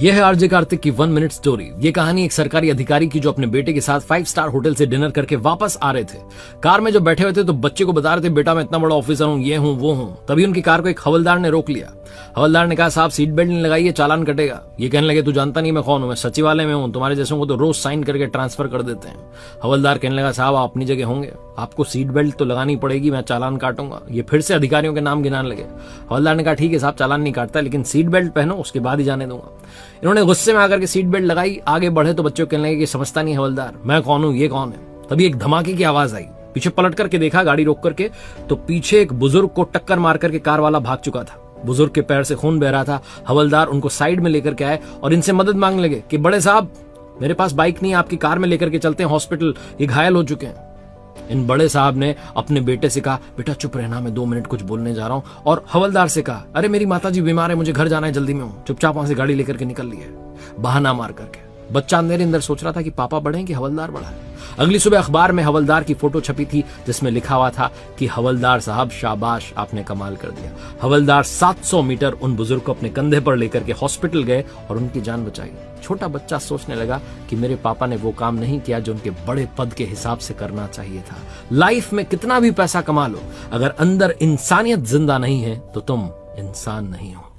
यह है आरजे कार्तिक की 1 मिनट स्टोरी। ये कहानी एक सरकारी अधिकारी की जो अपने बेटे के साथ 5 स्टार होटल से डिनर करके वापस आ रहे थे। कार में जो बैठे हुए थे तो बच्चे को बता रहे थे, बेटा मैं इतना बड़ा ऑफिसर हूँ, ये हूँ वो हूँ। तभी उनकी कार को एक हवलदार ने रोक लिया। हवलदार ने कहा, साहब सीट बेल्ट नहीं लगाई है, चालान कटेगा। ये कहने लगे, तू जानता नहीं मैं कौन हूं, मैं सचिवालय में हूं, तुम्हारे जैसों को तो रोज साइन करके ट्रांसफर कर देते हैं। हवलदार कहने लगा, साहब आप अपनी जगह होंगे, आपको सीट बेल्ट तो लगानी पड़ेगी, मैं चालान काटूंगा। ये फिर से अधिकारियों के नाम गिनाने लगे। हवलदार ने कहा, ठीक है साहब चालान नहीं काटता, लेकिन सीट बेल्ट पहनो, उसके बाद ही जाने दूंगा। इन्होंने गुस्से में आकर के सीट बेल्ट लगाई, आगे बढ़े तो बच्चों कहने लगे कि समझता नहीं हवलदार, मैं कौन हूं, ये कौन है। तभी एक धमाके की आवाज आई। पीछे पलट करके देखा गाड़ी रोक करके, तो पीछे एक बुजुर्ग को टक्कर मार करके कार वाला भाग चुका था। बुजुर्ग के पैर से खून बह रहा था। हवलदार उनको साइड में लेकर के आए और इनसे मदद मांगने लगे कि बड़े साहब मेरे पास बाइक नहीं है, आपकी कार में लेकर के चलते हैं हॉस्पिटल, ये घायल हो चुके हैं। इन बड़े साहब ने अपने बेटे से कहा, बेटा चुप रहना, मैं 2 मिनट कुछ बोलने जा रहा हूं। और हवलदार से कहा, अरे मेरी माताजी बीमार है, मुझे घर जाना है, जल्दी में हूं। चुपचाप वहां से गाड़ी लेकर के निकल लिया, बहाना मार करके। बच्चा अंदर अंदर सोच रहा था कि पापा बड़े हैं कि हवलदार बड़ा है। अगली सुबह अखबार में हवलदार की फोटो छपी थी, जिसमें लिखा हुआ था कि हवलदार साहब शाबाश, आपने कमाल कर दिया। हवलदार 700 मीटर उन बुजुर्ग को अपने कंधे पर लेकर के हॉस्पिटल गए और उनकी जान बचाई। छोटा बच्चा सोचने लगा कि मेरे पापा ने वो काम नहीं किया जो उनके बड़े पद के हिसाब से करना चाहिए था। लाइफ में कितना भी पैसा कमा लो, अगर अंदर इंसानियत जिंदा नहीं है तो तुम इंसान नहीं हो।